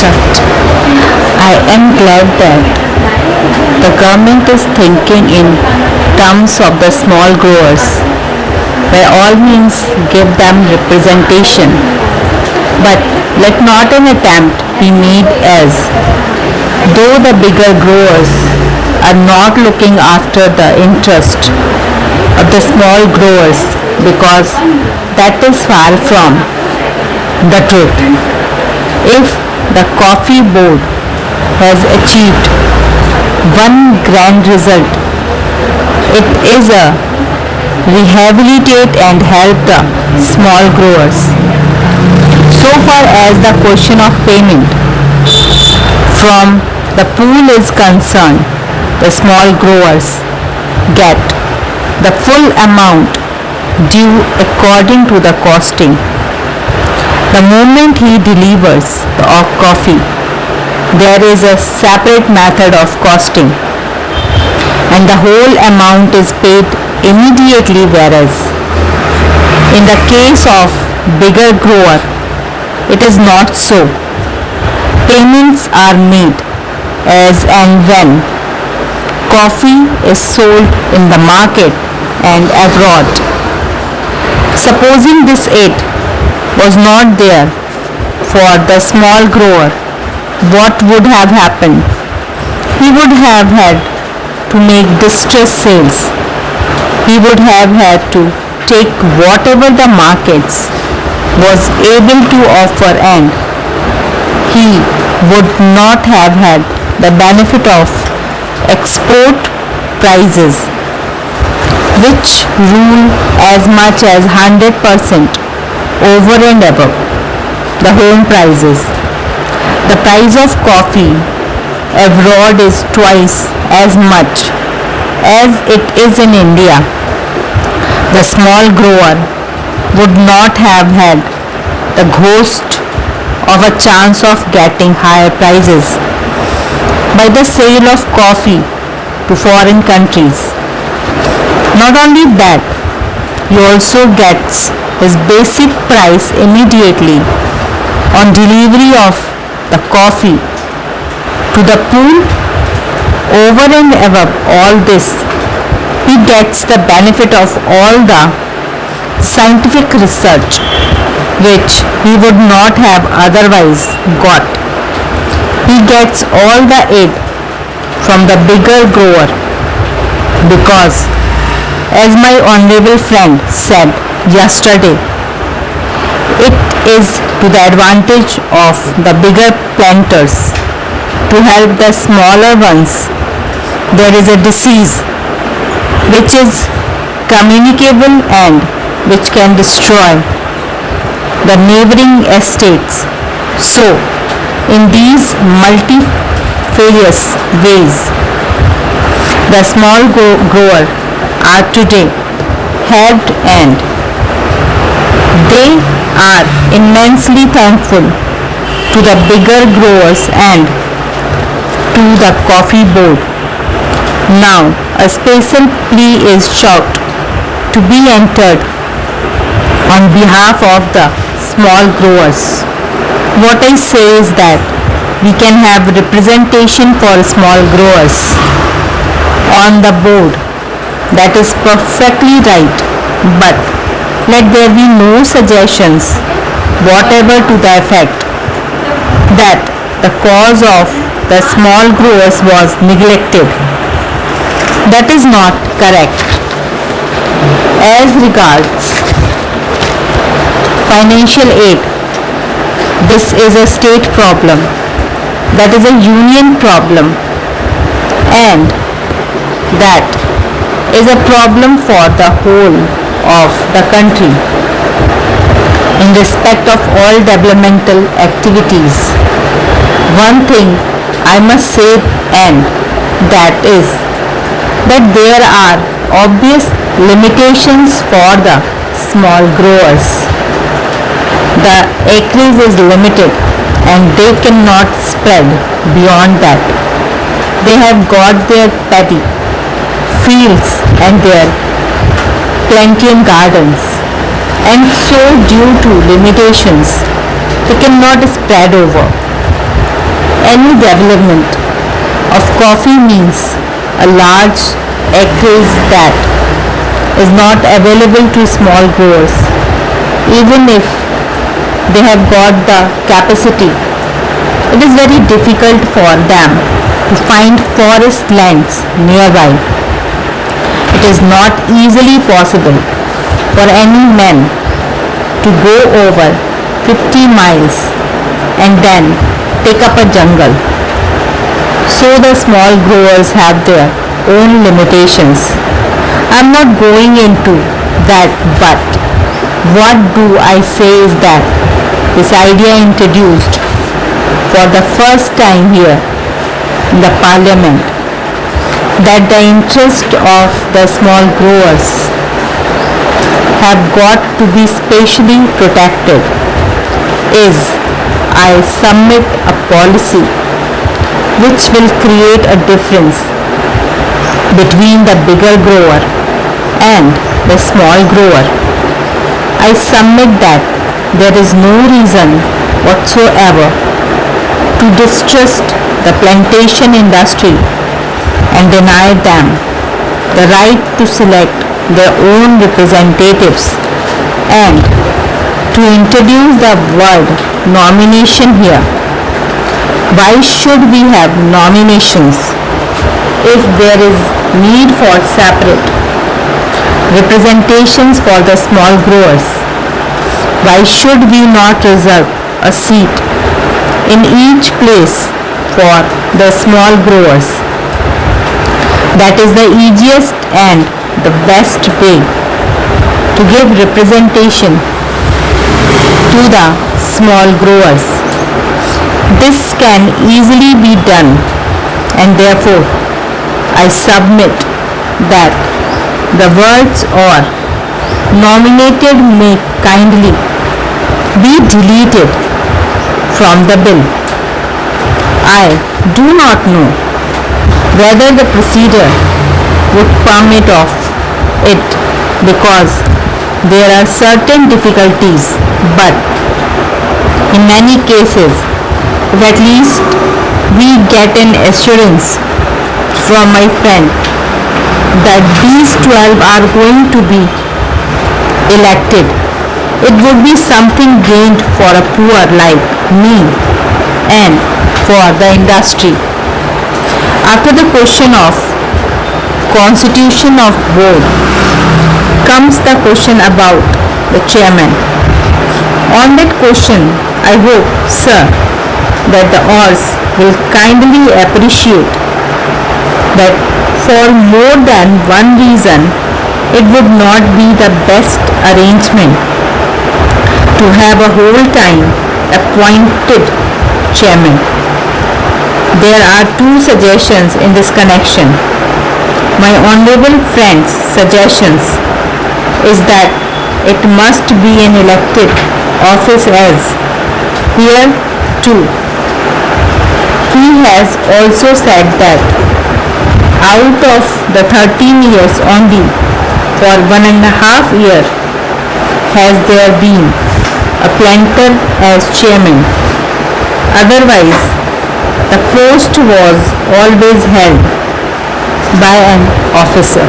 start. I am glad that the government is thinking in terms of the small growers. By all means, give them representation. But let not an attempt be made as though the bigger growers are not looking after the interest of the small growers, because that is far from the truth. If the coffee board has achieved one grand result, it is a rehabilitate and help the small growers. So far as the question of payment from the pool is concerned, the small growers get the full amount due according to the costing. The moment he delivers the coffee, there is a separate method of costing, and the whole amount is paid immediately, whereas in the case of bigger grower, it is not so. Payments are made as and when coffee is sold in the market and abroad. Supposing this aid was not there for the small grower, what would have happened? He would have had to make distress sales. He would have had to take whatever the markets was able to offer, and he would not have had the benefit of export prices, which rule as much as 100% over and above the home prices. The price of coffee abroad is twice as much as it is in India. The small grower would not have had the ghost of a chance of getting higher prices by the sale of coffee to foreign countries. Not only that, he also gets his basic price immediately on delivery of the coffee to the pool. Over and above all this, he gets the benefit of all the scientific research which he would not have otherwise got. He gets all the aid from the bigger grower because, as my honorable friend said yesterday, it is to the advantage of the bigger planters to help the smaller ones. There is a disease which is communicable and which can destroy the neighboring estates. So, in these multifarious ways, the small grower are today helped, and they are immensely thankful to the bigger growers and to the coffee board. Now, a special plea is sought to be entered on behalf of the small growers. What I say is that we can have representation for small growers on the board. That is perfectly right, but let there be no suggestions whatever to the effect that the cause of the small growers was neglected. That is not correct. As regards financial aid, this is a state problem, that is a union problem, and that is a problem for the whole of the country in respect of all developmental activities. One thing I must say, and that is that there are obvious limitations for the small growers. The acreage is limited and they cannot spread beyond that. They have got their paddy fields and their plantain gardens, and so due to limitations they cannot spread over. Any development of coffee means a large acreage that is not available to small growers, even if they have got the capacity. It is very difficult for them to find forest lands nearby. It is not easily possible for any man to go over 50 miles and then take up a jungle. So the small growers have their own limitations. I am not going into that, but what do I say is that this idea introduced for the first time here in the parliament, that the interest of the small growers have got to be specially protected, is I submit a policy which will create a difference between the bigger grower and the small grower. I submit that there is no reason whatsoever to distrust the plantation industry and deny them the right to select their own representatives and to introduce the word nomination here. Why should we have nominations if there is need for separate representations for the small growers? Why should we not reserve a seat in each place for the small growers? That is the easiest and the best way to give representation to the small growers. This can easily be done, and therefore I submit that the words "or" nominated may kindly be deleted from the bill. I do not know whether the procedure would permit of it, because there are certain difficulties, but in many cases, if at least we get an assurance from my friend that these 12 are going to be elected, it would be something gained for a poor like me and for the industry. After the question of constitution of board comes the question about the chairman. On that question, I hope, sir, that the Ors will kindly appreciate that for more than one reason it would not be the best arrangement to have a whole time appointed chairman. There are two suggestions in this connection. My honorable friend's suggestions is that it must be an elected office, as here too he has also said that out of the 13 years only for 1.5 years has there been a planter as chairman. Otherwise, the post was always held by an officer.